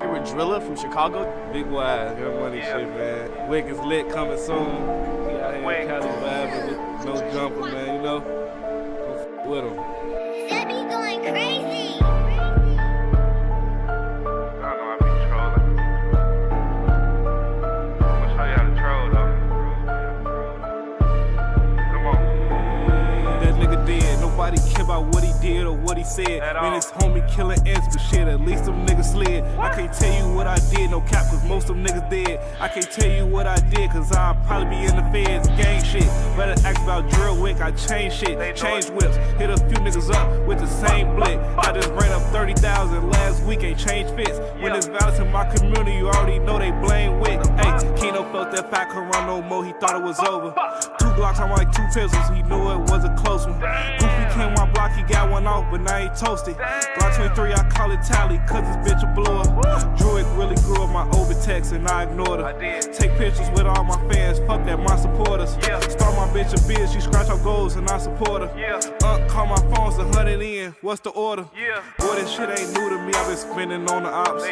You're a driller from Chicago? Big wise, good money shit, man. Wick is lit, coming soon. We out here in Cali vibing, no jumper, man, you know? Go with him. That be going crazy. I know I be trolling. I'm gonna show you how to troll, though. Come on. That nigga dead, nobody care about what he did or what he said. Man, his homie killing ends, but shit, at least them niggas slid. I can't tell you what I did, no cap, cause most of them niggas dead. I can't tell you what I did, cause I'll probably be in the feds, gang shit. Better ask about drill wick, I change shit, change whips. Hit a few niggas up with the same blick. I just ran up 30,000 last week, ain't changed fits. When it's violence in my community, you already know they blame wick. Hey, Keno felt that fat could run no more, he thought it was over. 2 Glocks on like 2 pistols, he knew it was a close one. Goofy came my block, he got one off, but now he toasted. Glock 23, I call it tally, cause this bitch a blower. Druid really grew up my overtext and I ignored her. Take pictures with all my fans, fuck that, my supporters. Start my bitch a biz, she scratch off goals and I support her. Call my phone's 100 in, what's the order? Boy, this shit ain't new to me, I've been spending on the ops.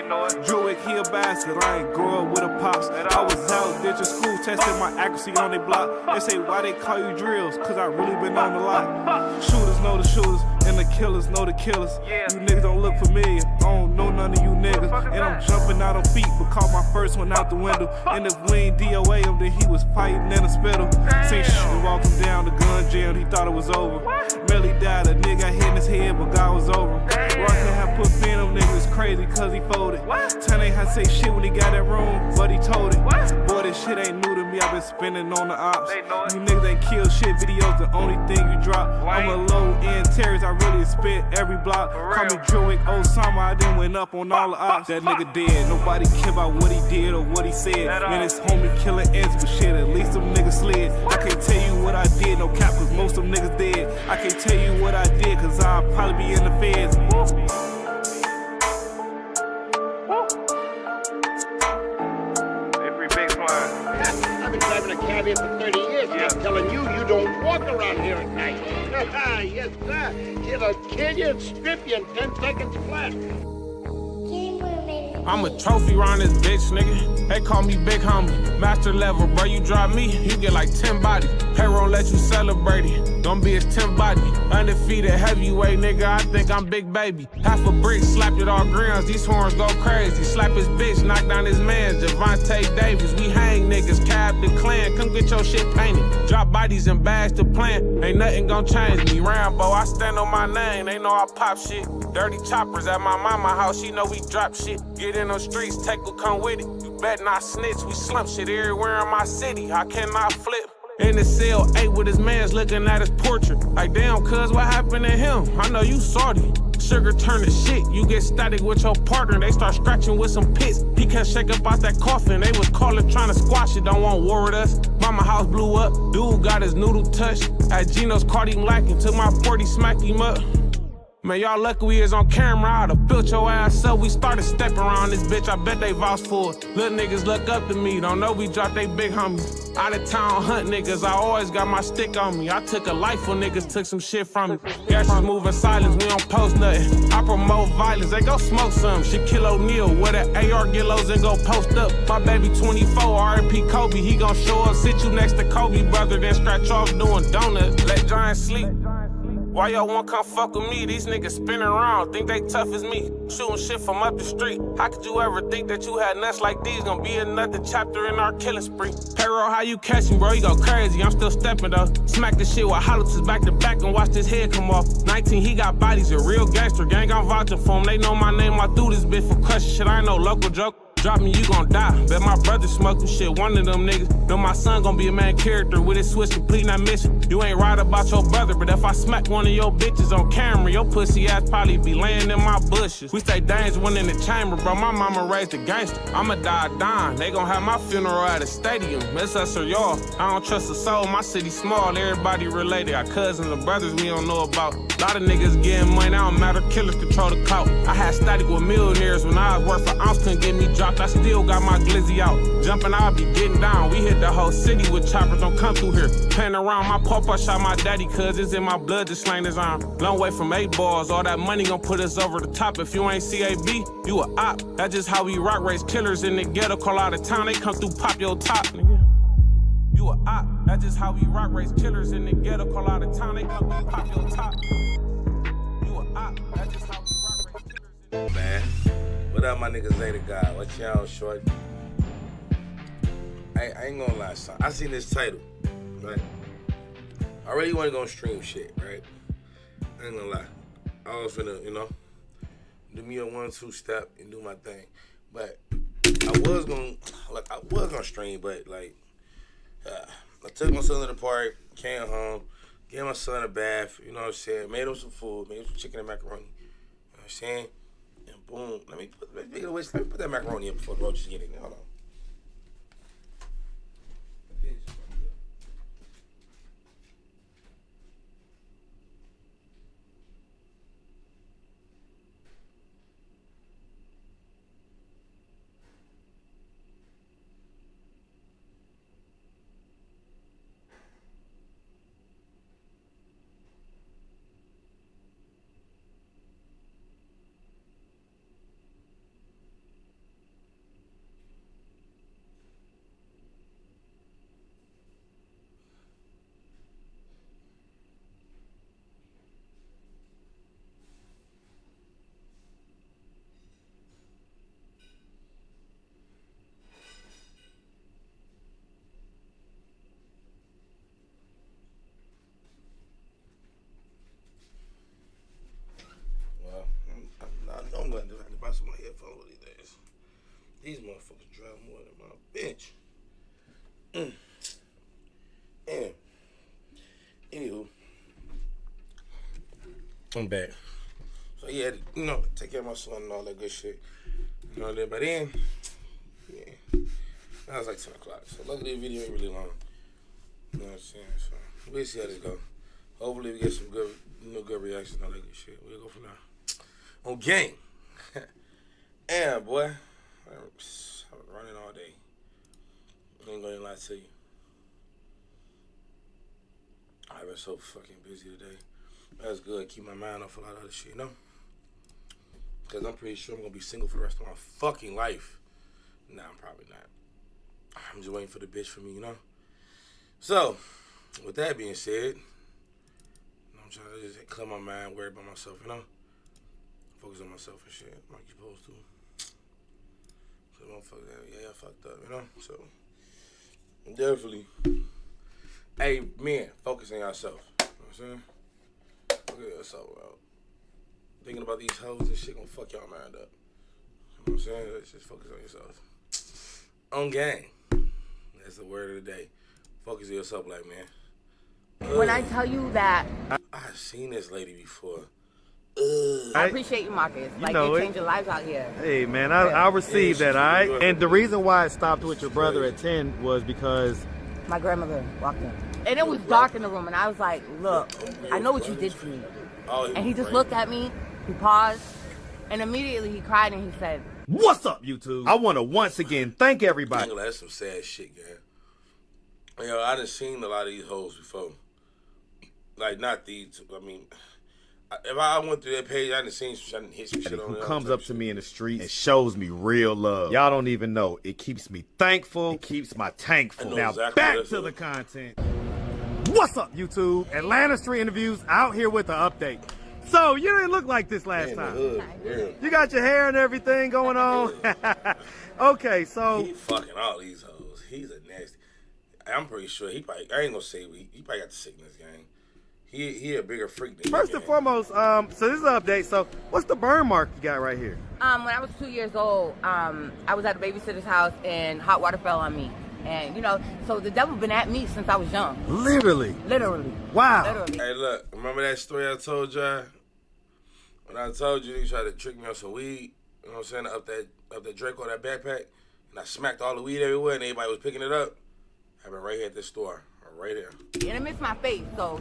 Druid, he a bastard, I ain't grow up with a pops. I was out ditching school, testing my accuracy on their block. They say why they call you drills, cause I really been on the lot. Shooters know the shooters, and the killers know the killers. You niggas don't look familiar, I don't know none of you niggas. And I'm jumping out on feet, but caught my first one out the window. And if we ain't DOA him, then he was fighting in a spittle. Seen shit walk him down, the gun jammed, he thought it was over. Merely died, a nigga got hit in his head, but God was over him. Rock had put fin them niggas crazy, cause he folded. Ten ain't had to say shit when he got that room, but he told it. Boy, this shit ain't new to me, I've been spending on the ops. You niggas ain't kill shit, videos the only thing you drop. I'm a low-end terrorist, I really spit every block. Call me Druid Osama, I done went up on all the ops. That nigga dead, nobody care about what he did or what he said. Man, his homie killing ends, but shit, at least them niggas slid. I can't tell you what I did, no cap, cause most of them niggas dead. I can't tell you what I did, cause I'll probably be in the feds. I've been driving a cab here for 30 years, and I'm telling you, you don't walk around here at night. Yes, sir. He'll kill you and strip you in 10 seconds flat. I'm a trophy round this bitch, nigga. They call me big homie. Master level, bro, you drop me, you get like 10 bodies. Payroll let you celebrate it. Don't be his 10 body. Undefeated heavyweight, nigga, I think I'm big baby. Half a brick, slapped it all grams, these horns go crazy. Slap his bitch, knock down his man, Javante Davis. We hang niggas, cab the clan, come get your shit painted. Drop bodies and bags to plan, ain't nothing gon' change me. Rambo, I stand on my name, they know I pop shit. Dirty choppers at my mama house, she know we drop shit. Get in those streets, take will come with it. You bet not snitch, we slump shit everywhere in my city. I cannot flip. In the cell, 8 with his mans looking at his portrait. Like, damn, cuz, what happened to him? I know you salty. Sugar turn to shit, you get static with your partner. They start scratching with some pits. He can't shake up out that coffin. They was calling, trying to squash it. Don't want war with us. Mama house blew up. Dude got his noodle touched. At Geno's, caught him lacking. Took my 40, smacked him up. Man, y'all lucky we is on camera, I'd have built your ass up. We started stepping around this bitch, I bet they vouch for it. Little niggas look up to me, don't know we dropped they big homies. Out of town hunt niggas, I always got my stick on me. I took a life when niggas took some shit from me. Gashes moving silence, we don't post nothing. I promote violence, they go smoke some. Shaquille O'Neal with an AR Gillos and go post up. My baby 24, R.I.P. Kobe, he gon' show up. Sit you next to Kobe, brother, then scratch off doing donuts. Let Giants sleep. Why y'all won't come fuck with me? These niggas spinning around, think they tough as me. Shooting shit from up the street. How could you ever think that you had nuts like these? Gonna be another chapter in our killing spree. Payroll, how you catch me, bro? You go crazy, I'm still stepping though. Smack this shit with hollers back to back and watch this head come off. 19, he got bodies, a real gangster. Gang, I'm vouching for him. They know my name, I threw this bitch for crushing shit. I ain't no local joke. Drop me, you gon' die. Bet my brother smoking shit, one of them niggas. Know my son gon' be a main character with his switch complete, not mission. You ain't right about your brother, but if I smack one of your bitches on camera, your pussy ass probably be laying in my bushes. We stay dangerous when in the chamber, bro. My mama raised a gangster. I'ma die dying. They gon' have my funeral at a stadium. It's us or y'all. I don't trust a soul. My city small, everybody related. Got cousins and brothers we don't know about. Lot of niggas getting money, I don't matter. Killers control the clout. I had static with millionaires when I was worth an ounce, couldn't get me dropped. popped, I still got my glizzy out. Jumping, I'll be getting down. We hit the whole city with choppers, don't come through here. Playing around, my papa shot my daddy, cause it's in my blood to slang his arm. Long way from 8 balls, all that money gon' put us over the top. If you ain't CAB, you a op. That's just how we rock, race killers in the ghetto, call out of town, they come through, pop your top, nigga. You a op. That's just how we rock, race killers in the ghetto, call out of town, they come through, pop your top. You a op. That's just how we rock, race killers in the Man, what up, my nigga Zay the God? What y'all short? I ain't gonna lie, son. I seen this title, right? I really want to go stream shit, right? I ain't gonna lie. I was finna, do me a 1-2 step and do my thing. But I was gonna stream, but like, I took my son to the park, came home, gave my son a bath, you know what I'm saying? Made him some food, made him some chicken and macaroni. You know what I'm saying? And boom, let me put that macaroni in before the roaches get in there. Hold on. I'm gonna have to buy some more headphones one of these days. These motherfuckers drive more than my bitch. And anywho, I'm back. So yeah, take care of my son and all that good shit. You know what I mean? But then, yeah, that was like 10 o'clock. So luckily the video ain't really long. You know what I'm saying? So we'll see how this go. Hopefully we get some good, good reactions and all that good shit. We'll go from there. On game. Damn, boy. I've been running all day. I ain't gonna lie to you. I've been so fucking busy today. That's good. Keep my mind off a lot of other shit, Because I'm pretty sure I'm gonna be single for the rest of my fucking life. Nah, I'm probably not. I'm just waiting for the bitch for me, So, with that being said, I'm trying to just clear my mind, worry about myself, Focus on myself and shit, like you're supposed to. So don't fuck that. Yeah, I fucked up, So definitely. Hey, men, focus on yourself. You know what I'm saying? Look at yourself out. Thinking about these hoes and shit gonna fuck y'all mind up. You know what I'm saying? Let's just focus on yourself. On game. That's the word of the day. Focus on yourself, black man. When I tell you that I've seen this lady before. I appreciate you, Marcus. Like, you're changing lives out here. Hey, man, I received that, all right? And the reason why I stopped with your brother at 10 was because My grandmother walked in. And it was dark in the room, and I was like, look, I know what you did to me. And he just looked at me, he paused, and immediately he cried and he said, "What's up, YouTube?" I want to once again thank everybody. That's some sad shit, man. I done seen a lot of these hoes before. Like, not these, if I went through that page, I done seen some, I done hit some shit on Who there. comes up to me in the street and shows me real love. Y'all don't even know. It keeps me thankful. It keeps my tank full. Now exactly back to the content. What's up, YouTube? Atlanta Street Interviews out here with the update. So you didn't look like this last time. You got your hair and everything going on. Okay, so he fucking all these hoes. He's a nasty. I'm pretty sure he probably. I ain't gonna say he probably got the sickness, gang. He a bigger freak than first and foremost, so this is an update. So what's the burn mark you got right here? when I was 2 years old, I was at a babysitter's house and hot water fell on me. And, so the devil been at me since I was young. Literally? Literally. Wow. Literally. Hey, look, remember that story I told y'all? When I told you they tried to trick me on some weed, you know what I'm saying, up that Draco, that backpack, and I smacked all the weed everywhere and everybody was picking it up. I've been right here at this store, right there. And it missed my face, so,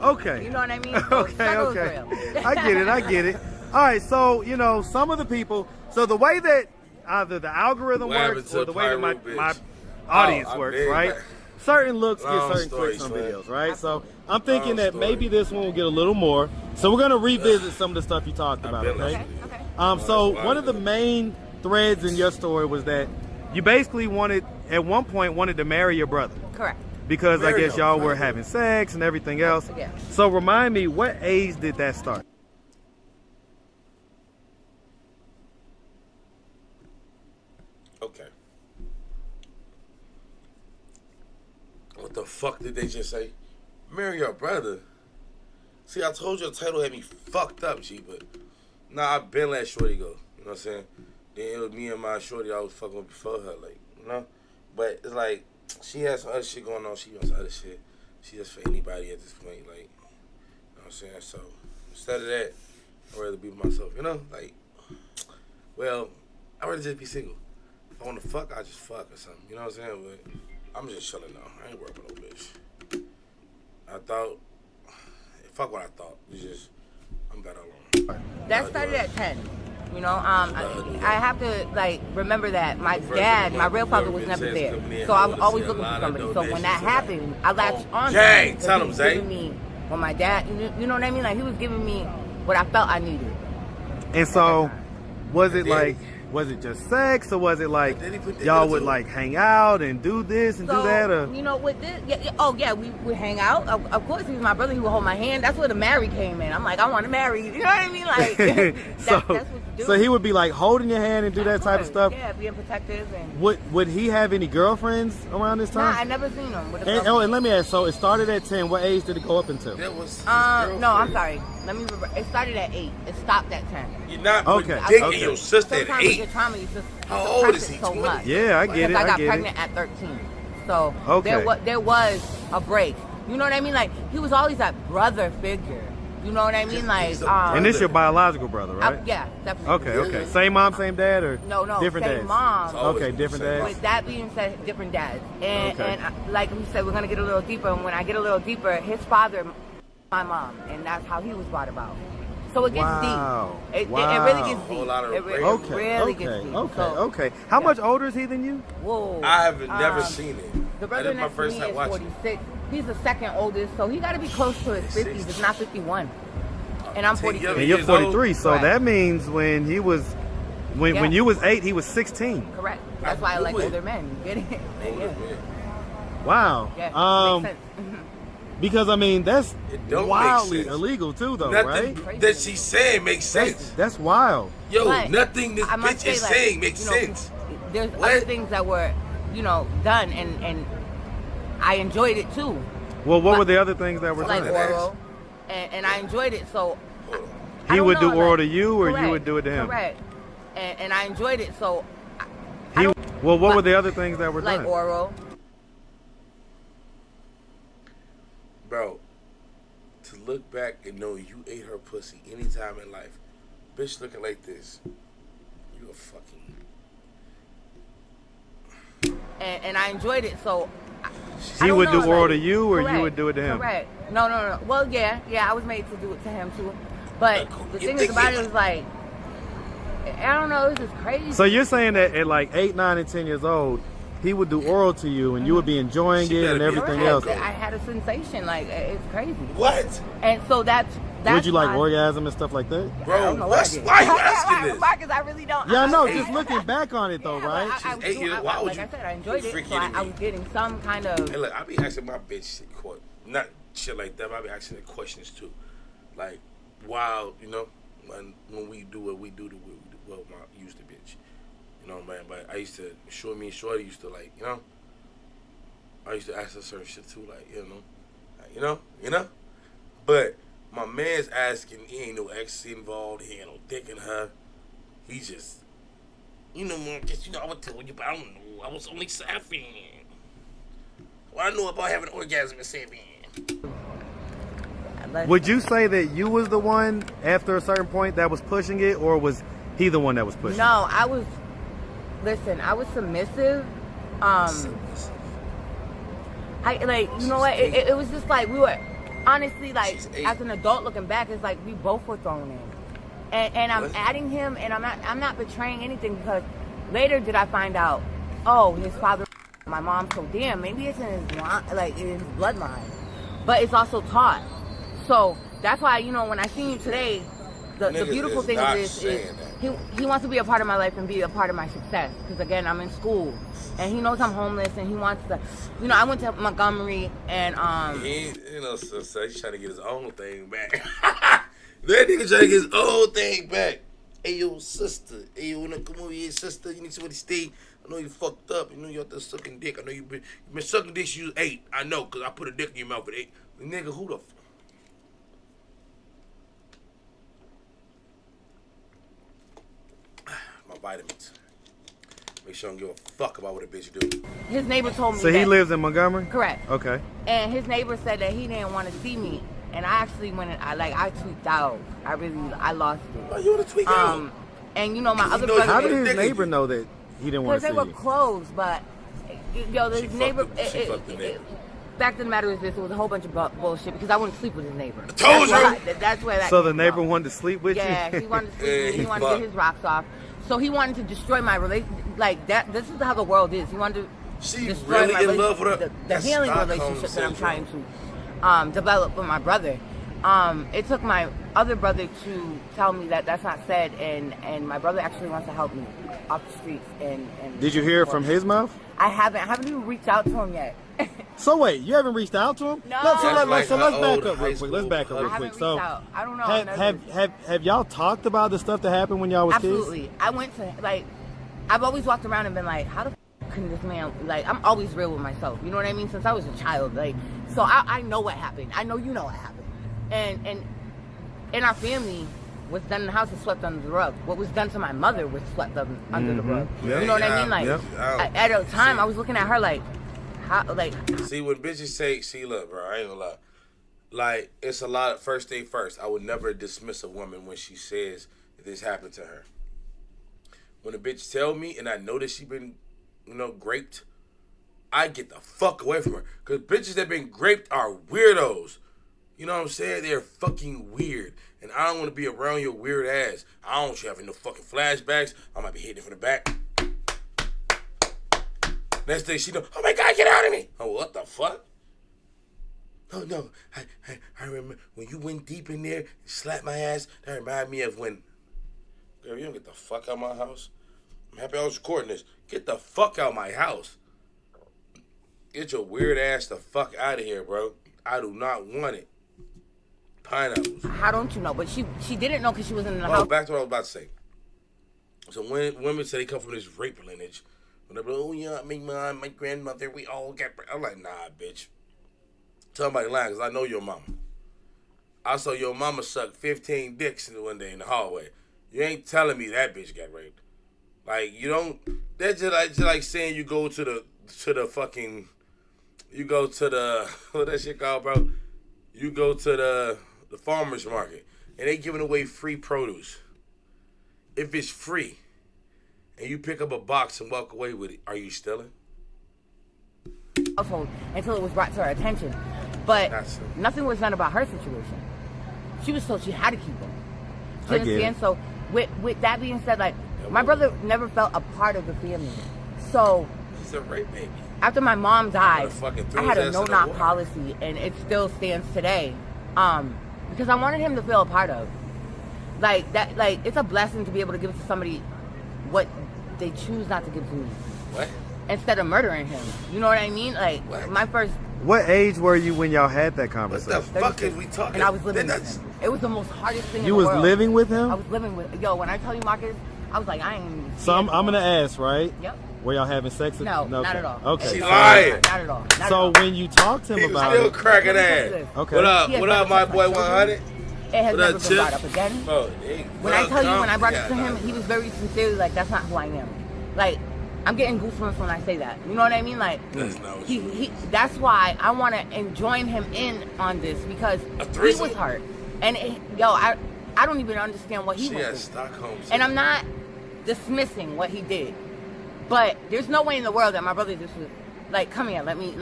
Okay. You know what I mean? So okay. I get it. All right, so, some of the people, so the way that either the algorithm What happened works to or the way that my Pyro bitch? audience I works, bet. right? Certain looks get Long certain story, clicks on son. videos, right? So I'm thinking Long that story. maybe this one will get a little more. So we're gonna revisit some of the stuff you talked about, been okay? listening. Okay. So that's one of the wild. main threads in your story was that you basically at one point wanted to marry your brother. Correct. Because I Marry guess your y'all were brother. having sex and everything else. Yeah. So remind me, what age did that start? Okay. What the fuck did they just say? Marry your brother. See, I told you the title had me fucked up, G, but nah, I been let Shorty go. You know what I'm saying? Then it was me and my Shorty I was fucking with before her, like, you know? But it's like, she has some other shit going on. She wants some other shit. She just for anybody at this point, like, you know what I'm saying? So, instead of that, I'd rather be with myself, you know? Like, well, I'd rather just be single. If I want to fuck, I just fuck or something. You know what I'm saying? But I'm just chilling now. I ain't worried about no bitch. I thought, fuck what I thought. It's just, I'm better alone. That started at 10. You know, I have to like remember that my dad, my real father, was never there, so I was always looking for somebody. So when that happened, I latched on. Gang, to tell him, him, because Zay. he was giving me when my dad, you know what I mean? Like he was giving me what I felt I needed. And so, was it like, was it just sex, or was it like y'all would like hang out and do this and do that? Or? You know, with this, we would hang out. Of course, he was my brother. He would hold my hand. That's where the marry came in. I'm like, I want to marry you. You know what I mean? Like, that's what you do. So he would be like holding your hand and do that type of stuff. Yeah, being protective and. Would he have any girlfriends around this time? Nah, I never seen him. With a And let me ask. So it started at 10. What age did it go up until? That was his no, I'm girlfriend. sorry. Let me. It started at 8. It stopped at 10. You're not Okay, putting dick okay. in your sister at Sometimes with 8. your trauma, you just How suppress old is it he? so 20? much. Yeah, I get Because it. I got get pregnant it. at 13. So Okay. there was a break. You know what I mean? Like he was always that brother figure. You know what I mean? Like He's a And this your biological brother, right? yeah, definitely. Okay. Same mom, same dad, or No, different same dads? mom. Okay, different dads. With that being said, different dads. And, Okay. and like we said, we're going to get a little deeper. And when I get a little deeper, his father, my mom. And that's how he was brought about. So it gets Wow. deep. It Wow. really gets Whole deep. lot of It rape. really gets deep. So, Okay. How yeah. much older is he than you? Whoa. I have never seen it. The That brother is my next to first me time is watching. 46. He's the second oldest, so he got to be close to his 50s, if not 51. And I'm 43. And you're Years old? 43, so Correct. that means when he was, when Yeah. you was 8, he was 16. Correct. That's why I like knew it. older men. You get it? Older Yeah. man. Wow. Yeah. Makes sense. Because I mean that's It don't make wildly sense. illegal too, though, Nothing right? that she's saying makes sense. That's wild. Yo, But nothing this I must bitch say, is like, saying makes you know, sense. There's What? other things that were, done, and I enjoyed it too. Well, what But- were the other things that were Like done? oral, and I enjoyed it. So Hold on. I He don't would know, do oral like- to you, or you correct, would do it to him? Correct. And I enjoyed it. So Well, what but- were the other things that were like done? oral. Bro, to look back and know you ate her pussy anytime in life, bitch looking like this, you a fucking. And I enjoyed it. So He I don't would know, do oral like- to you, or you correct, would do it to him? Correct. No. Well, yeah, I was made to do it to him too. But the You thing think is about he- it was like, I don't know, it's just crazy. So you're saying that at like 8, 9, and 10 years old, he would do oral to you, and you would be enjoying She it better and be everything Correct. else. I had a sensation, like it's crazy. What? And so that's Would you like why- orgasm and stuff like that? I Bro, don't know what's, what I did. why you asking this? Marcus, I really don't. Yeah, I know. I- Just looking back on it, though, Yeah, right? but I She's 8 do- years- why would like you- I said, I enjoyed you it, freaking so I kidding was me? getting some kind of. Hey, look, I be asking my bitch shit, not shit like that, but I be asking her questions too. Like, wow, when we do what we do to my used to bitch. You know, man, but I used to, me and Shorty used to, like, I used to ask her certain shit too, like, But my man's asking, he ain't no ecstasy involved, he ain't no dick in her. He just, Marcus, I would tell you, but I don't know. I was only 7. What I know about having an orgasm at 7. Would you say that you was the one after a certain point that was pushing it, or was he the one that was pushing? No, I was. Listen, I was submissive. I like, you know what? It was just like we were, honestly, like as an adult looking back, it's like we both were thrown in, and I'm adding him, and I'm not betraying anything because Later did I find out, oh, his father, my mom. So damn, maybe it's in his in his bloodline, but it's also taught. So that's why, you know, when I see you today, the beautiful thing of this is he wants to be a part of my life and be a part of my success. Because again, I'm in school, and he knows I'm homeless, and he wants to, you know, I went to Montgomery, and he, you know, so he's trying to get his own thing back. That nigga trying to get his own thing back. Hey yo, sister. Hey yo, come over here, sister. You need somebody to stay. I know you fucked up. You know you out there sucking dick. I know you been sucking dick since you was 8. I know, cause I put a dick in your mouth at 8. Nigga, who the fuck? My vitamins. Make sure I don't give a fuck about what a bitch do. His neighbor told me So he lives in Montgomery? Correct. Okay. And his neighbor said that he didn't want to see me. And I actually went and I tweaked out. I lost it. Oh, you want to tweak out? And you know, my other brother. How did his neighbor know that he didn't want to see you? Because they were close, but the neighbor. Fact of the matter is this: it was a whole bunch of bullshit because I wouldn't sleep with his neighbor. I told you. That's where that. So the neighbor wanted to sleep with you? Yeah, he wanted to sleep with me. He wanted to get his rocks off. So he wanted to destroy my relationship. Like that. This is how the world is. He wanted to destroy really my in love with her. the healing relationship that I'm trying to develop with my brother. It took my other brother to tell me that that's not said, and my brother actually wants to help me off the streets. And did you hear it from his mouth? I haven't even reached out to him yet. So wait, you haven't reached out to him? No. So let's back up real quick. Let's back up real quick. So I don't know. Have y'all talked about the stuff that happened when y'all was kids? Absolutely. I went to I've always walked around and been like, how the can this man, I'm always real with myself. You know what I mean? Since I was a child, so I know what happened. I know you know what happened. And in our family, what's done in the house is swept under the rug. What was done to my mother was swept under the rug. Yeah. You know what I mean? At a time, I was looking at her how, See, when bitches say, look, bro, I ain't gonna lie. It's a lot of, first thing first, I would never dismiss a woman when she says that this happened to her. When a bitch tell me and I know that she been, raped, I get the fuck away from her. Because bitches that been raped are weirdos. You know what I'm saying? They're fucking weird. And I don't want to be around your weird ass. I don't want you having no fucking flashbacks. I might be hitting it from the back. Next thing she know, oh my God, get out of me. Oh, what the fuck? No. I remember when you went deep in there and slapped my ass. That reminded me of when, girl, you don't get the fuck out of my house. I'm happy I was recording this. Get the fuck out of my house. Get your weird ass the fuck out of here, bro. I do not want it. Pineapples. How don't you know? But she didn't know because she was in the house. Back to what I was about to say. So when women say they come from this rape lineage, when they're like, oh yeah, my grandmother, we all get. I'm like, nah, bitch. Somebody lying because I know your mama. I saw your mama suck 15 dicks one day in the hallway. You ain't telling me that bitch got raped. Like, you don't. That's just like saying you go to the fucking. You go to the what that shit called, bro? You go to the farmer's market and they giving away free produce. If it's free and you pick up a box and walk away with it, are you stealing? Household until it was brought to her attention. But nothing was done about her situation. She was told she had to keep them. Do you understand? So with that being said, my brother never felt a part of the family. So he's a rape baby. After my mom died, I had a no-knock policy, and it still stands today. Because I wanted him to feel a part of. It's a blessing to be able to give to somebody what they choose not to give to me. What? Instead of murdering him. You know what I mean? My first... What age were you when y'all had that conversation? What the fuck is we talking? And I was living with him. It was the most hardest thing in the world. You was living with him? I was living with... Yo, when I tell you, Marcus, I was like, I ain't... So I'm going to ask, right? Yep. Were y'all having sex? No, not at all. Okay. She's lying. Not at all. So when you talk to him about it... still cracking ass. Okay. What up, my boy 100? It has never been brought up again. Oh, when I tell you, when I brought it to him, he was very sincerely that's not who I am. I'm getting goosebumps when I say that. You know what I mean? That's not what that's why I want to join him in on this because he was hurt. And I don't even understand what he went through. And I'm not dismissing what he did. But there's no way in the world that my brother just was come here, let me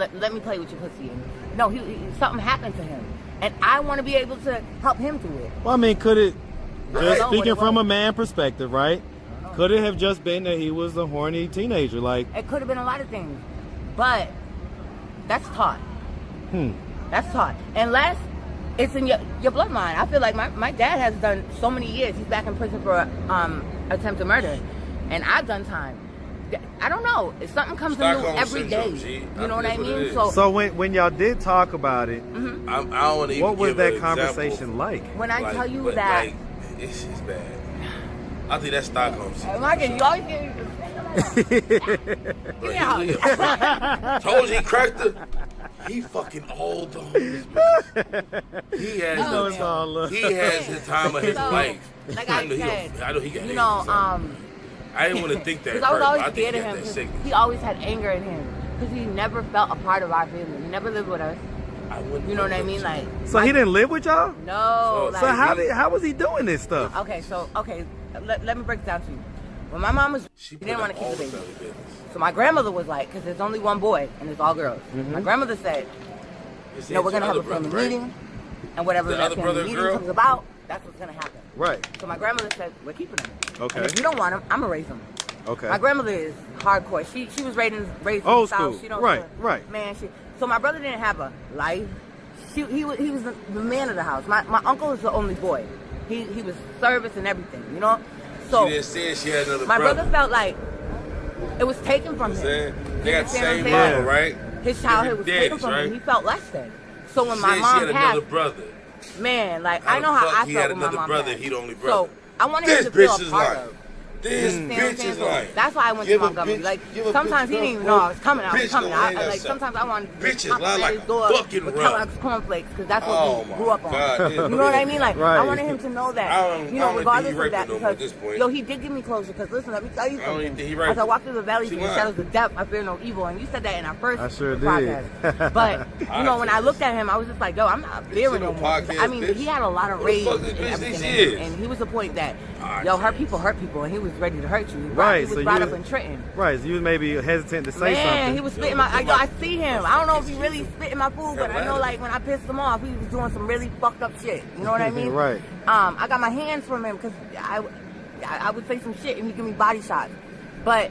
play with your pussy. And no, something happened to him. And I want to be able to help him through it. Well, I mean, could it, just speaking from a man perspective, right? Could it have just been that he was a horny teenager? Like, it could have been a lot of things, but that's taught. That's taught. Unless it's in your bloodline. I feel like my dad has done so many years. He's back in prison for attempted murder, and I've done time. I don't know. If something comes anew every day, you know what I mean? So when y'all did talk about it, I don't want to even what was give that an conversation example. like? When I tell you but, that, like, it's bad. I think that's Stockholm syndrome. Marcus, you always get Told you he cracked her. He fucking all the homies, bitch. He has he has the time of his life. Like I said, I know he got you know, I didn't want to think that. because I was always I think scared of him. 'Cause sickness. he always had anger in him because he never felt a part of our family. He never lived with us. You know what I mean? Like, so he didn't live with y'all? no. So how was he doing this stuff? Okay, let me break it down to you. When my mom was, she didn't want to keep the baby. So my grandmother was like, because there's only one boy and it's all girls. My grandmother said, no, we're gonna have a family meeting, and whatever that family meeting comes about, that's what's gonna happen. Right. So my grandmother said, we're keeping him. Okay. And if you don't want him, I'm gonna raise him. Okay. My grandmother is hardcore. She was raised in old the South. school. She don't Right. Man, so my brother didn't have a life. He was the man of the house. My uncle is the only boy. He was service and everything, you know. So she didn't say she had another my brother felt like it was taken from him. They got the same mama, right? His childhood was taken from him. He felt less than. So when my mom she had passed, another brother. man, like I know how I felt when my mom brother. passed. He the only brother. So I wanted him to feel a part of. This bitch is like. That's why I went to Montgomery. Like sometimes he didn't even know I was coming. I was coming. Like sometimes I wanted to bitches lie like a fucking with Kellogg's cornflakes because that's what we grew up on. God, you know what I mean? Like right. I wanted him to know that. You know, regardless of that, because yo, he did give me closure. Because listen, let me tell you something. As I walked through the valley through the shadows of death, I fear no evil. And you said that in our first podcast. But you know, when I looked at him, I was just like, yo, I'm not fearing no more. I mean, he had a lot of rage and everything, and he was the point that yo, hurt people, and he was ready to hurt you. Right, he was brought up in Trenton. Right, so you was maybe hesitant to say something. Man, he was spitting my. I see him. I don't know if he really spitting my food, but I know like when I pissed him off, he was doing some really fucked up shit. You know what I mean? Right. I got my hands from him because I would say some shit and he'd give me body shots, but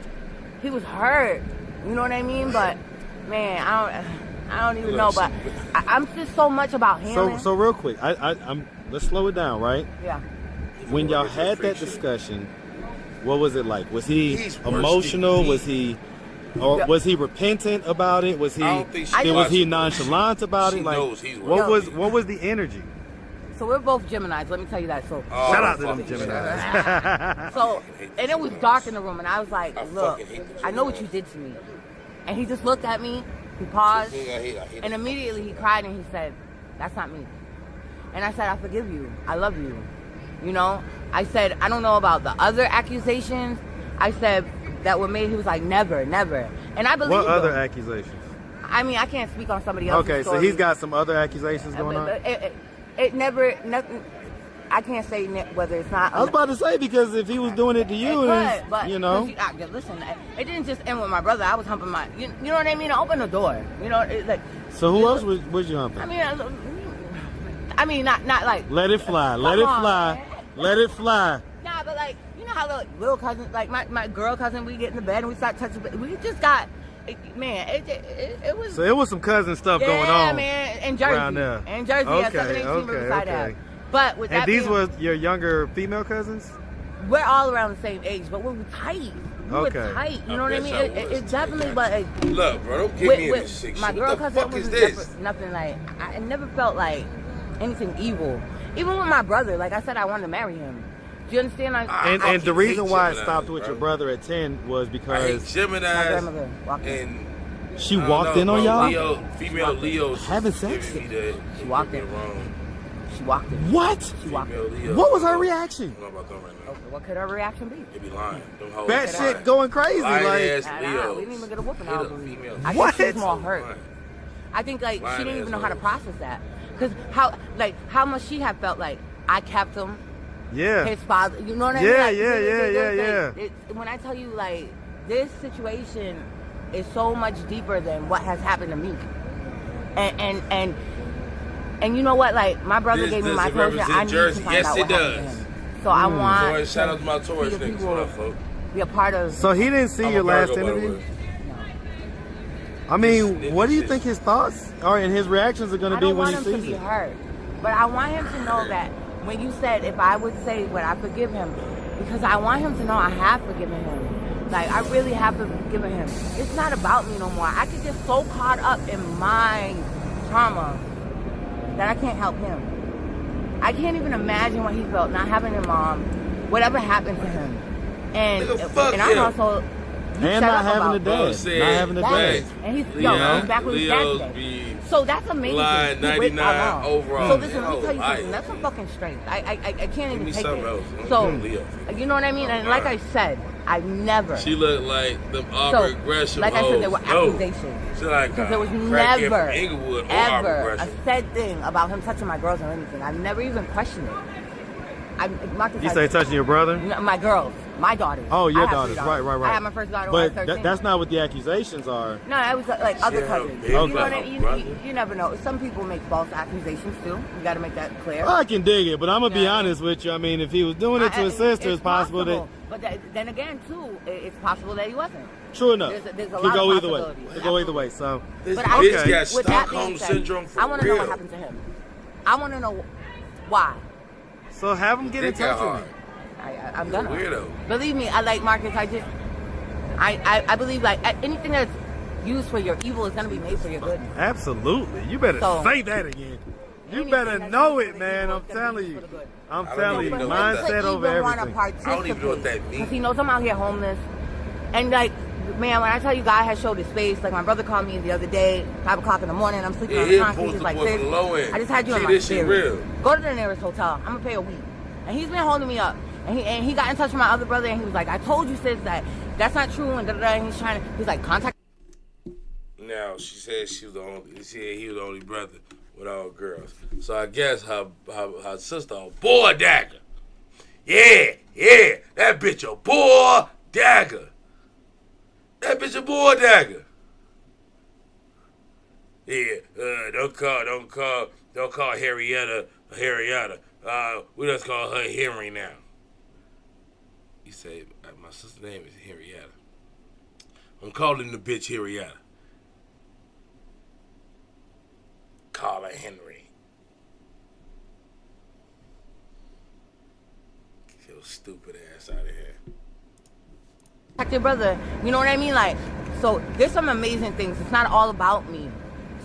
he was hurt. You know what I mean? But man, I don't even know. But I'm just so much about him. So real quick, let's slow it down, right? Yeah. When y'all had that discussion, what was it like? Was he emotional? Was he repentant about it? Was he nonchalant about it? Like, what was the energy? So we're both Geminis. Let me tell you that. So shout out to them Geminis. So and it was dark in the room, and I was like, "Look, I know what you did to me." And he just looked at me. He paused, and immediately he cried and he said, "That's not me." And I said, "I forgive you. I love you." You know, I said, I don't know about the other accusations. I said that were made. He was like, never. And I believe What other accusations? I mean, I can't speak on somebody else's Okay, story. so he's got some other accusations going on? It never, nothing, I can't say whether it's not. I was about to say, because if he was doing it to you, but, you know. Listen, it didn't just end with my brother. I was humping you know what I mean? I opened the door. You know, like. So who else was you humping? I mean, not like. Let it fly. Let it fly. Nah, but like, you know how little cousins, like my girl cousin, we get in the bed and we start touching. We just got, man, it was. So it was some cousin stuff going on. Yeah, man, in Jersey. Around there. In Jersey, at 718 Riverside Ave. But with that these were your younger female cousins? We're all around the same age, but we were tight. We were tight. You know what I mean? It definitely, but look, bro, don't get me in this shit. My girl cousin, what the fuck is this? Nothing like, I never felt like anything evil. Even with my brother, like I said, I wanted to marry him. Do you understand? And the reason why it stopped with your brother at 10 was because my grandmother walked in. She walked in on y'all? Female Leos having sex? She walked in. She walked in. What? She walked in. What was her reaction? I don't know about them right now. What could her reaction be? They be lying. That shit going crazy. Lying like, ass Leos. We didn't even get a whooping out of her. I What? think she was more hurt. I think like she didn't even know how to process that. Because how much she had felt like I kept him. Yeah. His father. You know what I mean? Yeah. When I tell you like this situation is so much deeper than what has happened to me. And you know what? Like my brother gave me my closure. I need to find out what happened to him. So I want. Shout out to my Taurus niggas. What up, folks? be a part of. So he didn't see your last interview? I mean, what do you think his thoughts are and his reactions are going to be when he sees it? I don't want him to be hurt, but I want him to know that when you said if I would say would I forgive him, because I want him to know I have forgiven him. Like, I really have forgiven him. It's not about me no more. I could get so caught up in my trauma that I can't help him. I can't even imagine what he felt not having a mom, whatever happened to him. And I'm also... And not having a dad. Not having a dad. And he's back with his dad today. So that's amazing. 99 overall. So listen, let me tell you something. That's some fucking strength. I can't even take it. So, you know what I mean? And like I said, I never. She looked like the Aubrey Gresham. Like I said, there were accusations. Because there was never, ever a said thing about him touching my girls or anything. I've never even questioned it. You say touching your brother? No, my girls. My daughters. Oh, your daughters. Right. I had my first daughter when I was 13. But that's not what the accusations are. No, it was like other cousins. Okay. You know what I mean? You never know. Some people make false accusations too. You got to make that clear. I can dig it, but I'm going to be honest with you. I mean, if he was doing it to his sister, it's possible that... But then again, too, it's possible that he wasn't. True enough. There's a Could lot go of either way. Could go either way, so... This bitch got Stockholm Syndrome for real. I want to know what happened to him. I want to know why. So have him get in touch with me. I'm gonna. Weirdo. Believe me, I like Marcus. I believe like anything that's used for your evil is gonna be made for your good. Absolutely. You better say that again. You better know it, man. I'm telling you. I'm telling you. Mindset over everything. I don't even know what that means. Because he knows I'm out here homeless, and like, man, when I tell you God has showed his face, like my brother called me the other day, 5 o'clock in the morning, I'm sleeping on the concrete. He's like, sis, I just had you in my spirit. Go to the nearest hotel. I'm gonna pay a week. And he's been holding me up. And he got in touch with my other brother, and he was like, I told you, sis, that that's not true, and da-da-da, and he's like, contact. Now, she said he was the only brother with all girls. So I guess her sister a boy dagger. Yeah, that bitch a boy dagger. That bitch a boy dagger. Yeah, don't call Harrietta. We just call her Henry now. He said, my sister's name is Henrietta. I'm calling the bitch Henrietta. Call her Henry. Get your stupid ass out of here. Contact your brother. You know what I mean? Like, so there's some amazing things. It's not all about me.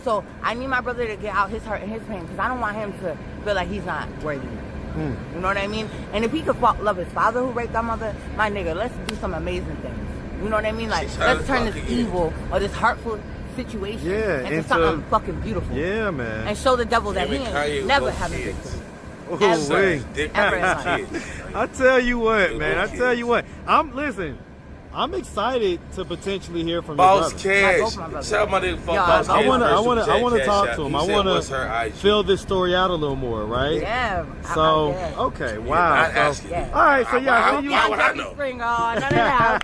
So I need my brother to get out his hurt and his pain because I don't want him to feel like he's not worthy. You know what I mean? And if he could love his father who raped our mother, my nigga, let's do some amazing things. You know what I mean? Like, let's turn this evil or this hurtful situation into something fucking beautiful. Yeah, man. And show the devil that he ain't never having victory. I tell you what, man. I tell you what. I'm excited to potentially hear from Boss your Cash. Tell my nigga Boss Cash. I want to talk to him. I want to fill this story out a little more, right? Yeah. So, okay, wow. All right, so yeah, see you. I know. Be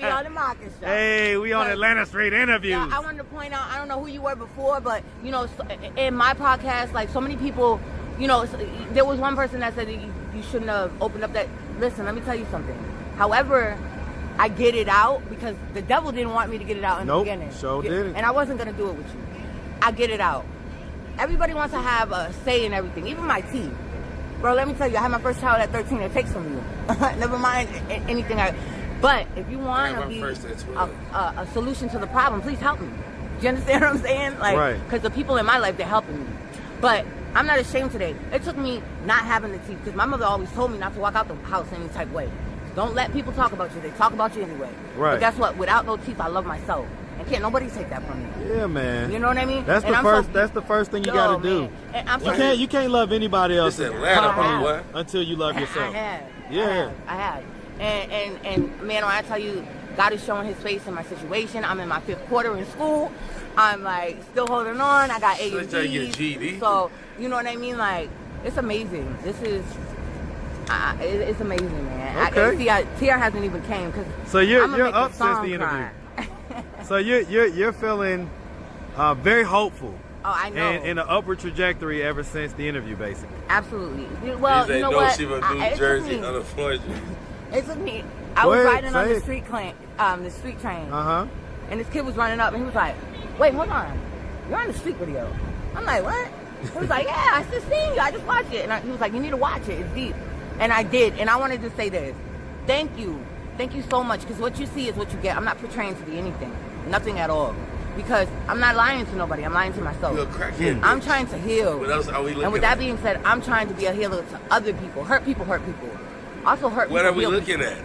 on the Marcus show. Hey, we on Atlanta Street Interviews. Yeah, I wanted to point out, I don't know who you were before, but, you know, in my podcast, like, so many people, you know, there was one person that said that you shouldn't have opened up that. Listen, let me tell you something. However, I get it out because the devil didn't want me to get it out in the beginning. Sure didn't. And I wasn't going to do it with you. I get it out. Everybody wants to have a say in everything, even my teeth. Bro, let me tell you, I had my first child at 13. It takes from you. Never mind anything. But if you want to be a solution to the problem, please help me. Do you understand what I'm saying? Like, because the people in my life, they're helping me. But I'm not ashamed today. It took me not having the teeth because my mother always told me not to walk out the house any type of way. Don't let people talk about you. They talk about you anyway. Right. But guess what? Without no teeth, I love myself. And can't nobody take that from me. Yeah, man. You know what I mean? That's the first thing you got to do. You can't love anybody else until you love yourself. I have. And man, when I tell you, God is showing his face in my situation. I'm in my 5th quarter in school. I'm like still holding on. I got A and B's. So, you know what I mean? Like, it's amazing. This is... it's amazing, man. Okay. TR hasn't even came because so you're up since the interview. So you're feeling very hopeful. Oh, I know. And in an upward trajectory ever since the interview, basically. Absolutely. Well, you know what? She was New Jersey, unfortunately. It took me. I was Go ahead, riding on say the it. street train. Uh-huh. And this kid was running up and he was like, wait, hold on. You're on the street video. I'm like, what? He was like, yeah, I just seen you. I just watched it. And he was like, you need to watch it. It's deep. And I did. And I wanted to say this. Thank you. Thank you so much. Because what you see is what you get. I'm not portraying to be anything. Nothing at all. Because I'm not lying to nobody. I'm lying to myself. You're a crackhead, I'm bitch. trying to heal. What else are we looking And with at? that being said, I'm trying to be a healer to other people. Hurt people hurt people. Also hurt What people are we heal looking people. at?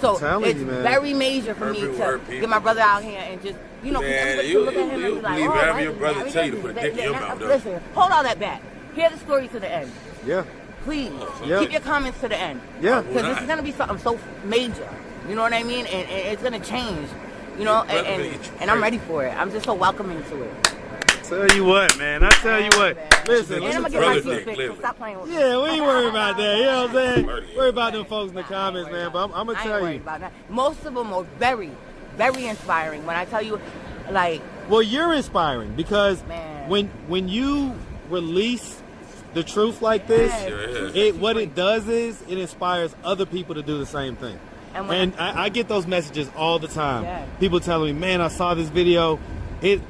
So telling it's you, man. very major for Hurt me people to hurt people. get my brother out here and just, you know, Man, everybody you- can look at him you and be like, believe oh, whatever why your is brother he tell you to married? put a dick in your mouth, though. Listen, hold all that back. Hear the story to the end. Yeah. Please, Yeah. keep your comments to the end. Yeah. Because this is going to be something so major. You know what I mean? And it's going to change. You know, Your brother made you and I'm ready for it. I'm just so welcoming to it. Tell you what, man. I tell you what. Listen, And I'm listen. going to get my brother teeth dick, fixed, so clearly. stop playing with me. Yeah, we ain't worried about that. You know what I'm saying? Flirty. Worry about them folks in the comments, man. But I'm gonna I ain't tell worried you. about that. Most of them are very, very inspiring. When I tell you, like, Well, you're inspiring because Man. when you release the truth like this, Yes. Sure is. what it does is it inspires other people to do the same thing. And when I get those messages all the time. Yeah. People telling me, "Man, I saw this video. It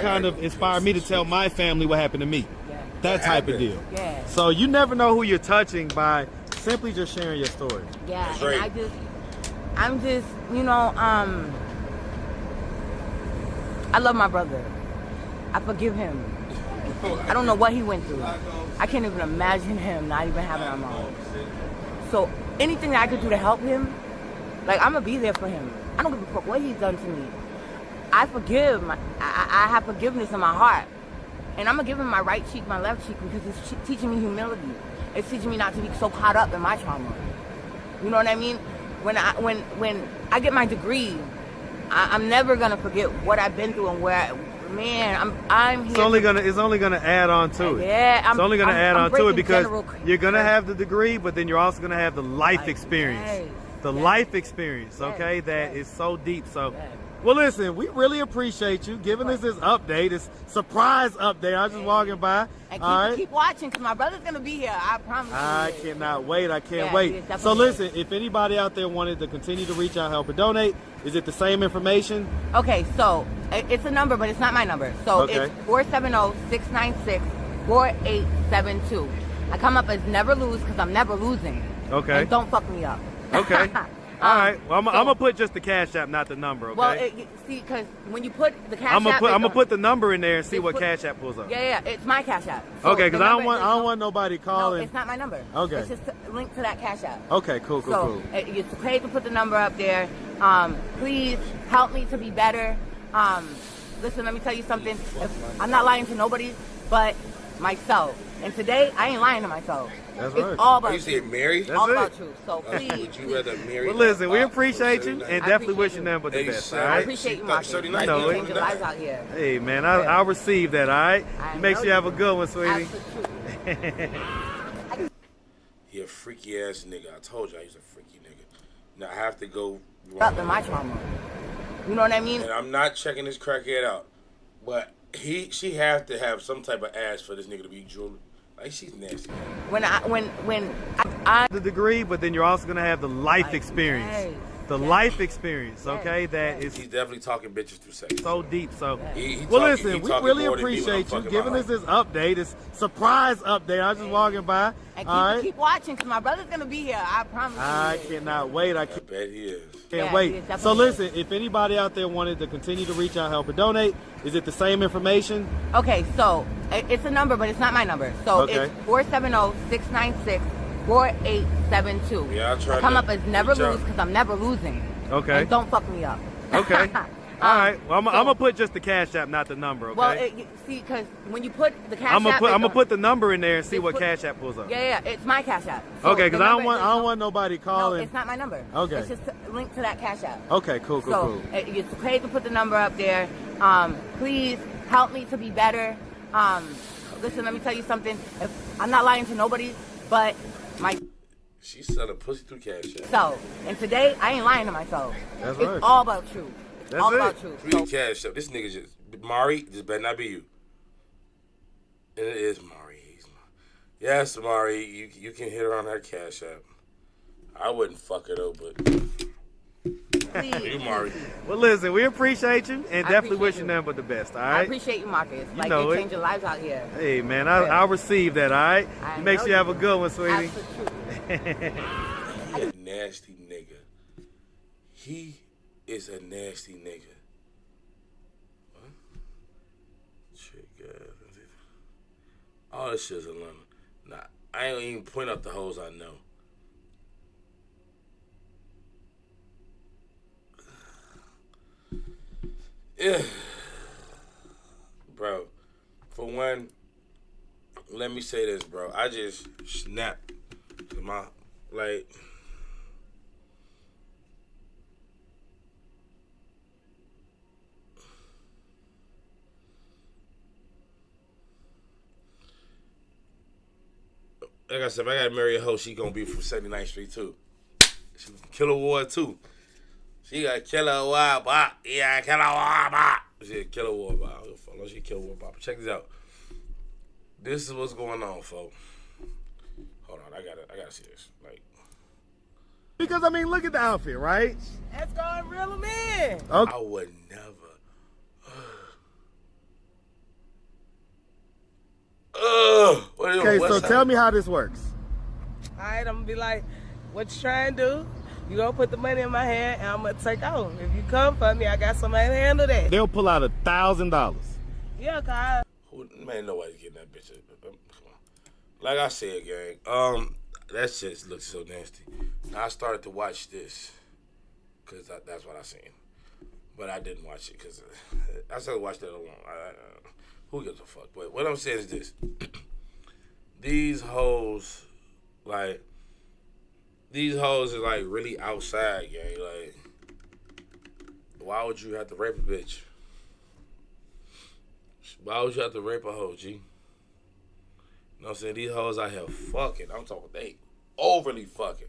kind of inspired me to tell my family what happened to me." yeah, That type of deal. yeah. So you never know who you're touching by simply just sharing your story. Yeah, That's and right. I'm just, you know, I love my brother. I forgive him. I don't know what he went through. I can't even imagine him not even having a mom. So anything that I could do to help him, like, I'm gonna be there for him. I don't give a fuck what he's done to me. I forgive. I have forgiveness in my heart. And I'm gonna give him my right cheek, my left cheek, because it's teaching me humility. It's teaching me not to be so caught up in my trauma. You know what I mean? When I get my degree, I'm never gonna forget what I've been through and where. Man, I'm here. It's only gonna add on to it. Yeah, it's only gonna add I'm on to it breaking because general- you're gonna have the degree, but then you're also gonna have the life experience. Yes, The yes. life experience, Yes, okay, that yes. is so deep. So, Yes. well, listen, we really appreciate you giving us this update, this surprise update. I was just walking by. And All right. keep watching, because my brother's gonna be here. I promise I you. cannot wait. I can't Yeah, wait. he definitely So is. listen, if anybody out there wanted to continue to reach out, help, or donate, is it the same information? Okay, so it's a number, but it's not my number. So Okay. it's 470-696-4872. I come up as never lose because I'm never losing. Okay. And don't fuck me up. Okay. All right. Well, I'm so- gonna put just the Cash App, not the number. Okay. Well, see, because when you put the cash I'm app, gonna put the number in there and see Just what put- Cash App pulls up. Yeah, it's my cash app. So Okay, the because I don't number- want nobody No, calling. it's not my number. Okay. It's just linked to that cash app. Okay, cool. So it's okay to put the number up there. Please help me to be better. Listen, let me tell you something. I'm not lying to nobody but myself. And today, I ain't lying to myself. That's It's right. all about You truth. said Mary? That's all it. about truth. So please, Would you rather marry? Well, listen, we my appreciate you pop or and Shirley definitely appreciate wishing you. them but the Hey, best. son, All I right. appreciate you, She Marcus. thought 30 You night, know change it. your lives out here. Hey, man, I'll receive that. All right. I Make know sure you have a do. good one, sweetie. Absolutely. He a freaky ass nigga. I told y'all he's a freaky nigga. Now I have to go. Up in my trauma. You know what I mean? And I'm not checking this crackhead out, but she have to have some type of ass for this nigga to be drooling. Like, she's nasty. When I The degree, but then you're also gonna have the life Like, experience. yes, The yes. life experience, okay? Yes, That yes. is He's definitely talking bitches through sex. so deep. So, He well, talking- listen, he we talking really more than me when I'm appreciate you fucking giving my us this update, this surprise update. I was just walking by. and All right. keep watching, because my brother's gonna be here. I promise I you. cannot wait. I I bet he is. can't Yeah, wait. he definitely So is. listen, if anybody out there wanted to continue to reach out, help, or donate, is it the same information? Okay, so it's a number, but it's not my number. So Okay. it's 470-696-4872. Yeah, I tried I come to up as never reach out. lose because I'm never losing. Okay. And don't fuck me up. Okay. All right. Well, I'm so- gonna put just the Cash App, not the number. Okay. Well, see, because when you put the cash I'm app, gonna put the number in there and see Just what put- Cash App pulls up. Yeah, it's my cash app. So Okay, the because I don't number- want nobody No, calling. it's not my number. Okay. It's just linked to that cash app. Okay, cool. So it's okay to put the number up there. Please help me to be better. Listen, let me tell you something. I'm not lying to nobody but myself. She's selling pussy through Cash App. And today, I ain't lying to myself. That's it's right. all about truth. It's That's all it. about truth. Free So, Cash App. This nigga just Mari. This better not be you. And it is Mari. Yes, Mari. You can hit her on her Cash App. I wouldn't fuck her though, but Please. you Mari. Well, listen, we appreciate you and definitely appreciate wish you you. nothing but the best, all I right? appreciate you, Marcus. Like, know you're it. changing lives out here. Hey, man, I'll receive that, all right? I Make know sure you have a will. good one, sweetie. Absolutely. Nasty nigga. He is a nasty nigga. What? Shit, God. All this shit's a lemon. Nah, I ain't gonna even point out the hoes I know. Yeah. Bro, for one, let me say this, bro. I just snapped to my, like, like I said, if I gotta marry a hoe, she gonna be from 79th Street too. She from Killer Ward too. She got Killer Ward Bop. Yeah, Killer Ward Bop. She a Killer Ward Bop. She Killer Ward Bop. Check this out. This is what's going on, folks. Hold on, I gotta see this. Like, Because, I mean, look at the outfit, right? That's going real man. Okay. I would never. Okay, so tell me how this works. All right, I'm gonna be like, what you trying to do? You gonna put the money in my hand and I'm gonna take off. If you come for me, I got somebody to handle that. They'll pull out $1,000. Yeah, cause Man, nobody's getting that bitch. Come on. Like I said, gang, that shit looks so nasty. Now, I started to watch this because that's what I seen. But I didn't watch it because I started to watch that alone. Who gives a fuck? But what I'm saying is this. These hoes are like really outside, gang. Like, why would you have to rape a bitch? Why would you have to rape a hoe, G? You know what I'm saying? These hoes out here fucking. I'm talking, they overly fucking.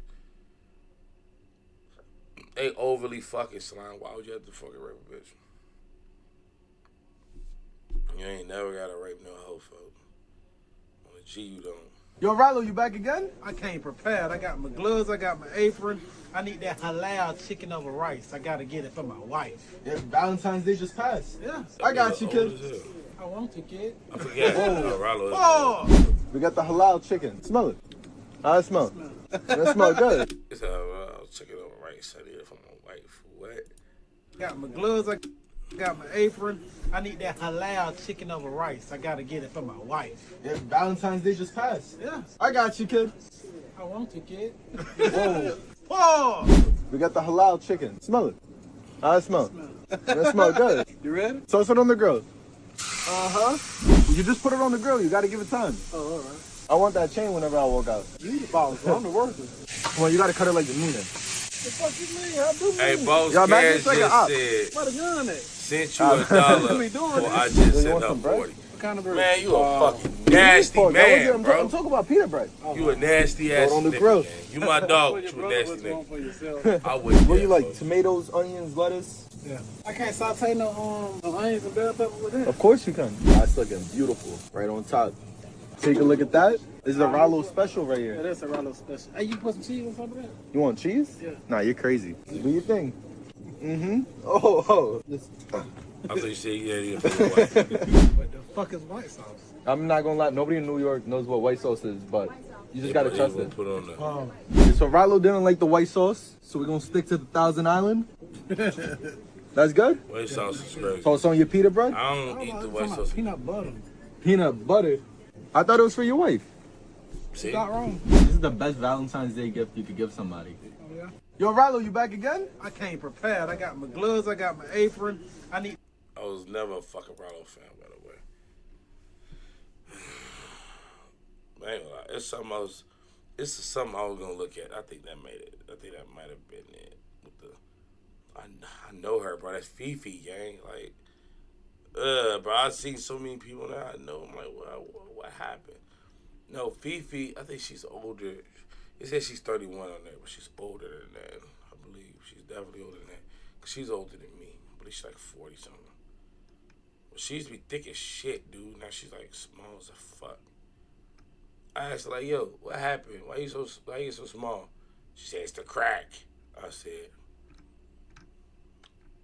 They overly fucking, slime. Why would you have to fucking rape a bitch? You ain't never gotta rape no hoe, folks. On a G, you don't. Yo, Rallo, you back again? I came prepared. I got my gloves, I got my apron. I need that halal chicken over rice. I gotta get it for my wife. Yeah, Valentine's Day just passed. Yeah. I got you, kid. I want to, kid. I forget. Rollo. Oh! We got the halal chicken. Smell it. How it smell? That smell good. It's chicken over rice. I need it for my wife. What? Got my gloves, I got my apron. I need that halal chicken over rice. I gotta get it for my wife. Yeah, Valentine's Day just passed. Yeah. I got you, kid. I want to, kid. Whoa. Oh! We got the halal chicken. Smell it. How it smell? That smell good. You ready? Toss it on the grill. Uh-huh. You just put it on the grill. You gotta give it time. Oh, all right. I want that chain whenever I walk out. You the boss, bro. I'm the worker. Come on, you gotta cut it like the Nina. The fuck you mean? How do Hey, Boss Y'all, man, Cash it's like an just op. said, Where the gun at? sent you $1 We doing for this. I just Yo, you sent want her some bread? 40. What kind of bird? Man, you a fucking nasty man, I'm bro. talking about pita bread. You a nasty ass Throw it on the nigga, grill. man. You my dog, Put but your you a brother nasty what's wrong nigga. for yourself. I wouldn't. What do you yeah, like? folks. Tomatoes, onions, lettuce? Yeah. I can't saute no onions and bell pepper with that. Of course you can. That's looking beautiful. Right on top. Take a look at that. This is a Rollo special right Yeah, here. that's a Rollo special. Hey, you put some cheese on top of that? You want cheese? Yeah. Nah, you're crazy. Do your thing. Mm-hmm. Oh. I thought you said you had it for your wife. What the fuck is white sauce? I'm not gonna lie. Nobody in New York knows what white sauce is, but you just gotta trust it. Put on the. Oh. So Rollo didn't like the white sauce, so we're gonna stick to the Thousand Island. That's good? White sauce is crazy. So it's on your pita bread? I don't eat the white sauce. Peanut butter. Peanut butter. I thought it was for your wife. See? Not wrong. This is the best Valentine's Day gift you could give somebody. Oh, yeah. Yo, Rollo, you back again? I came prepared. I got my gloves. I got my apron. I need. I was never a fucking Rollo fan, by the way. I ain't gonna lie. It's something I was gonna look at. I think that made it. I think that might have been it. With the, I know her, bro. That's Fifi, gang. Like, bro. I've seen so many people now. I know. I'm like, what happened? No, Fifi. I think she's older. It says she's 31 on there, but she's older than that. I believe she's definitely older than that. Cause she's older than me. I believe she's like 40 something. She used to be thick as shit, dude. Now she's like small as a fuck. I asked her like, yo, what happened? Why you so small? She said, it's the crack. I said,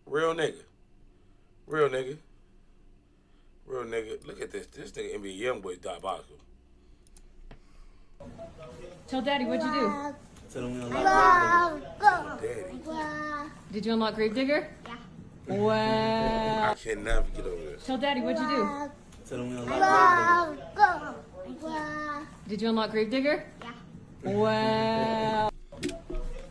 real nigga. Real nigga. Real nigga. Look at this. This nigga NBA Youngboy is diabolical. Tell Daddy, what'd you do? Tell him we unlock Daddy. Did you unlock Gravedigger? Yeah. Well. I can never get over this. Tell Daddy, what'd you do? Tell him we unlock Did you unlock Gravedigger? Yeah. Well.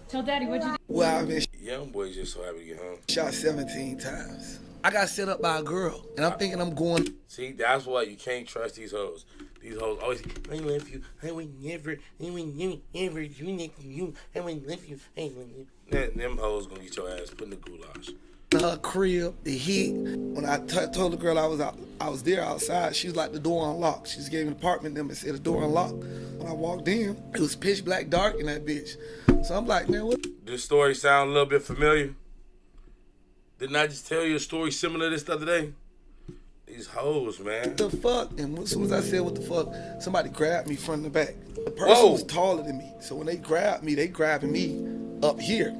Tell Daddy, what'd you do? Well, I've been Youngboy just so happy to get home. shot 17 times. I got set up by a girl, and I'm thinking I'm going. See, that's why you can't trust these hoes. These hoes always, I love you, I would never do next to you, I would love you, I would never. Them hoes gonna get your ass put in the goulash. Her crib, the heat. When I told the girl I was there outside, she was like, the door unlocked. She just gave me the apartment number and said the door unlocked. When I walked in, it was pitch black dark in that bitch. So I'm like, man, what? This story sound a little bit familiar? Didn't I just tell you a story similar to this the other day? These hoes, man. What the fuck? And as soon as I said what the fuck, somebody grabbed me from the back. The person was taller than me. So when they grabbed me, they grabbing me up here.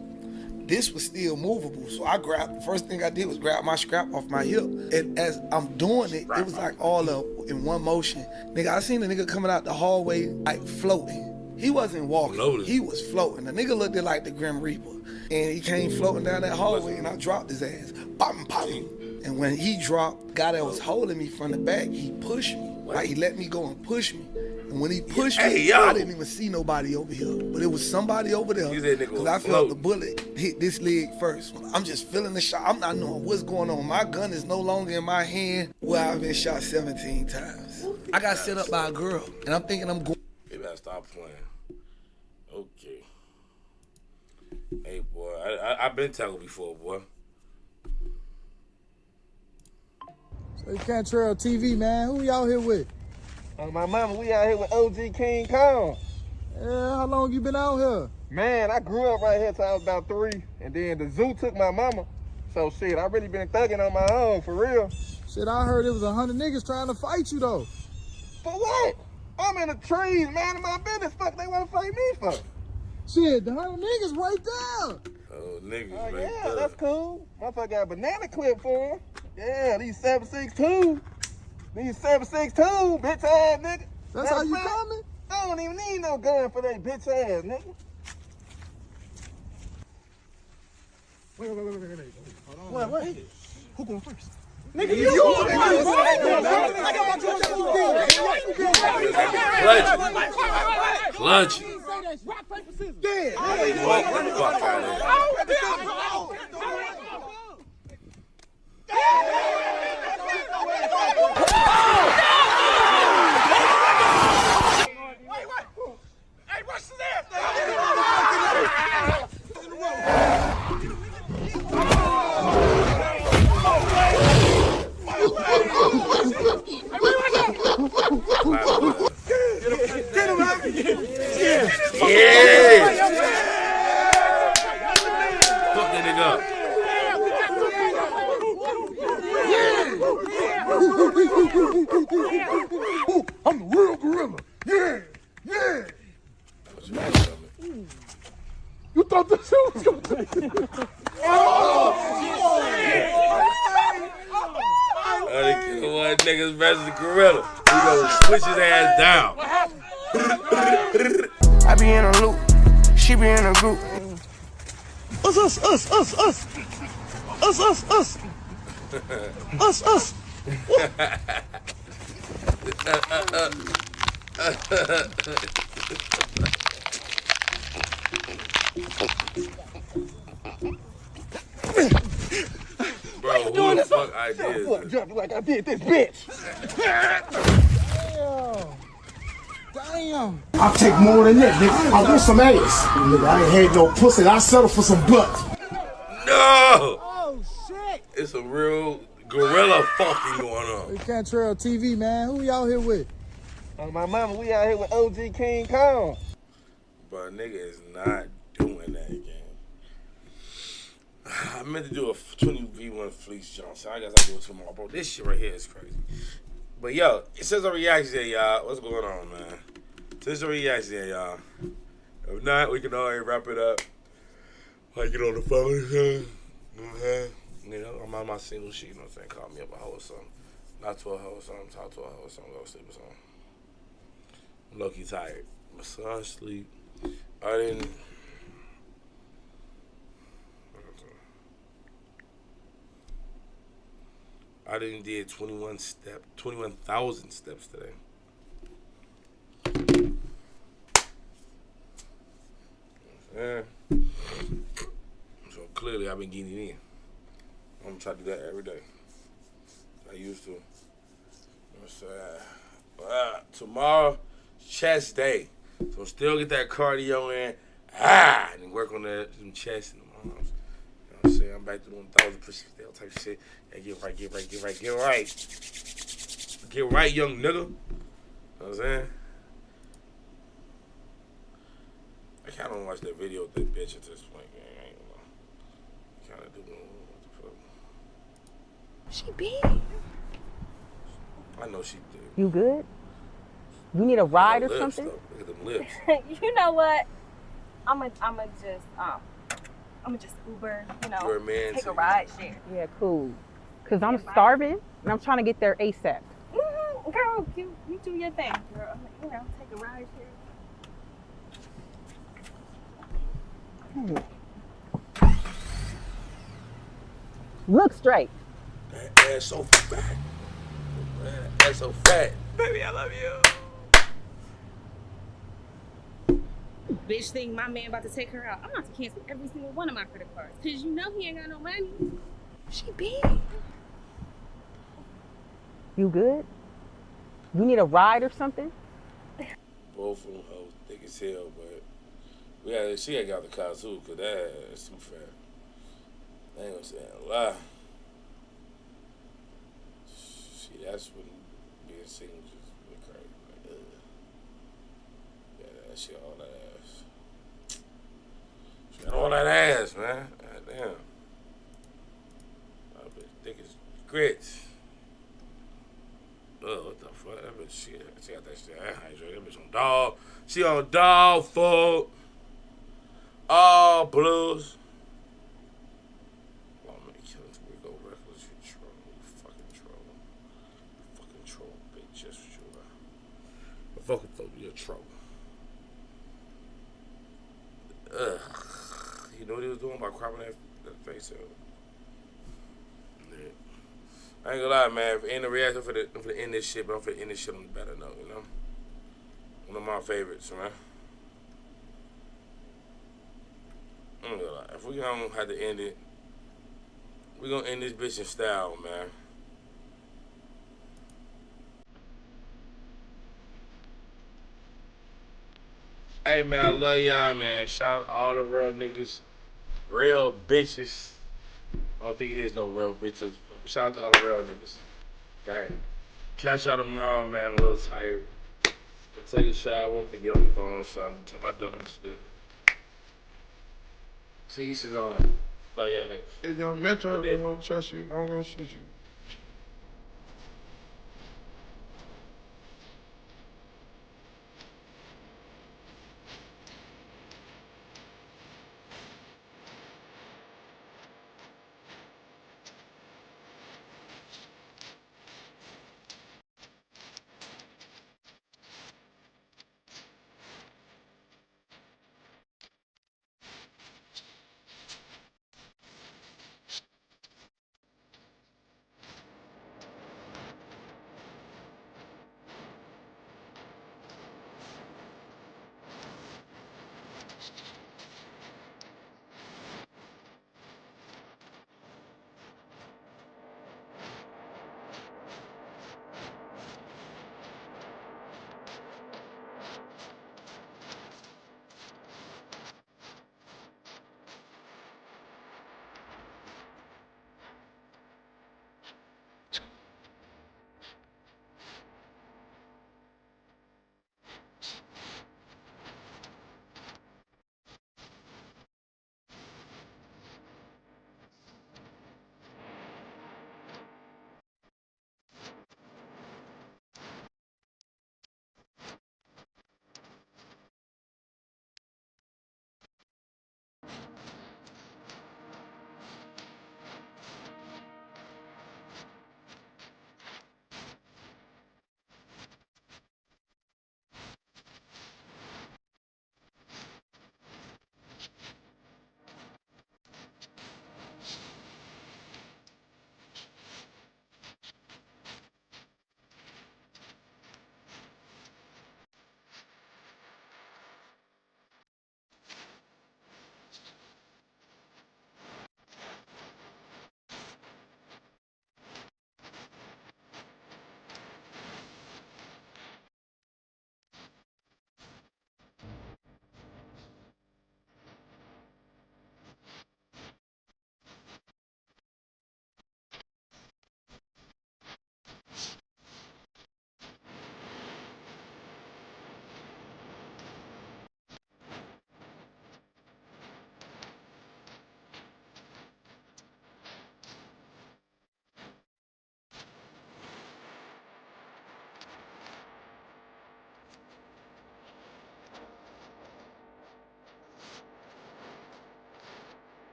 This was still movable. So I grabbed, the first thing I did was grab my scrap off my hip. And as I'm doing it, it was like all up in one motion. Nigga, I seen the nigga coming out the hallway like floating. He wasn't walking, he was floating. The nigga looked like the Grim Reaper. And he came floating down that hallway and I dropped his ass. Bam, bam. And when he dropped, guy that was holding me from the back, he pushed me. Like he let me go and push me. And when he pushed me, I didn't even see nobody over here. But it was somebody over there. Because I felt the bullet hit this leg first. I'm just feeling the shot. I'm not knowing what's going on. My gun is no longer in my hand. Well, I've been shot 17 times. I got set up by a girl. And I'm thinking I'm going. You better stop playing. Okay. Hey, boy. I've been tackled before, boy. Hey, Cantrell TV, man. Who y'all here with? My mama, we out here with OG King Kong. Yeah, how long you been out here? Man, I grew up right here till I was about 3, and then the zoo took my mama. So shit, I really been thugging on my own, for real. Shit, I heard it was 100 niggas trying to fight you though. For what? I'm in the trees, man, in my business. Fuck, they want to fight me for? Shit, the 100 niggas right there. Oh, niggas Oh, right yeah, there. that's cool. Motherfucker got a banana clip for him. Yeah, these 7.62. These 7.62, bitch ass nigga. That's how you coming? I don't even need no gun for that bitch ass nigga. Wait. Hold on. What? Who going first? Nigga, you going first. Clutch. Rock, paper, scissors. Fuck out of here. Hey, what's this? Get him out. Yeah. Fuck that nigga up. I'm the real gorilla. Yeah. You thought this shit was gonna be? One niggas versus the gorilla. We gonna switch his ass down. I be in a loop, she be in a group. Us. Bro, who the fuck I did? What, jump like I did this bitch. Damn. I'll take more than that, nigga. I want some ass. Nigga, I ain't had no pussy. I settle for some butt. No! Oh, shit. It's a real gorilla fucking going on. Hey, Cantrell TV, man. Who y'all here with? My mama, we out here with OG King Kong. But nigga is not doing that again. I meant to do a 20v1 fleece jump, so I guess I'll do it tomorrow. Bro, this shit right here is crazy. But yo, it says a reaction there, y'all. What's going on, man? Since the reaction there, y'all. If not, we can always wrap it up. I get on the phone or something. You know, I'm on my single shit, you know what I'm saying? Call me up a hoe or something. Not to a hoe or something, talk to a hoe or something, go to sleep or something. I'm low-key tired. Massage, sleep. I didn't did 21,000 steps today. Yeah. So clearly I've been getting it in. I'm gonna try to do that every day. I used to. So, tomorrow, chest day. So still get that cardio in. And work on them chest and them arms. You know what I'm saying? I'm back to doing 1,000 push-ups, that type of shit. Yeah, get right. Get right, young nigga. You know what I'm saying? I kind of want to watch that video with that bitch at this point. I ain't gonna kind of do what the fuck. She big. I know she did. You good? You need a ride or lips, something? Though. Look at them lips. You know what? I'ma just Uber, you know, You're a man take too. a ride share. Yeah, cool. Cause I'm starving and I'm trying to get there ASAP. Girl, you do your thing, girl. You know, take a ride share. Look straight. That ass so fat. That ass so fat. Baby, I love you. Bitch think my man about to take her out. I'm about to cancel every single one of my credit cards. Cause you know he ain't got no money. She big. You good? You need a ride or something? Both of them hoes thick as hell, but she ain't got the car too, cause that ass too fat. I ain't gonna say a lie. See, that's when being single just be crazy. Like, yeah, that shit, all that ass. She got all that ass, man. God damn. That bitch thick as grits. Oh, what the fuck? That bitch, she got that shit. That bitch on dog. She on dog food. All blues. Oh, man, killing to me. Go reckless. You troll. You fucking troll. Fucking troll, bitch. That's what you are. I fucking thought you a troll. Ugh. You know what he was doing by cropping that face out? Yeah. I ain't gonna lie, man. If ain't a reaction for the end this shit, but I'm finna end this shit on the better note, you know? One of my favorites, man. I ain't gonna lie. If we gonna have to end it, we gonna end this bitch in style, man. Hey, man, I love y'all, man. Shout out to all the real niggas, real bitches. I don't think it is no real bitches. Shout out to all the real niggas. Okay. Catch y'all tomorrow, man. I'm a little tired. Take a shower, to get on the phone or something. Tell my dumb shit. See, this is on. Love y'all, niggas. Hey, young Metro, they won't trust you. I'm gonna shoot you.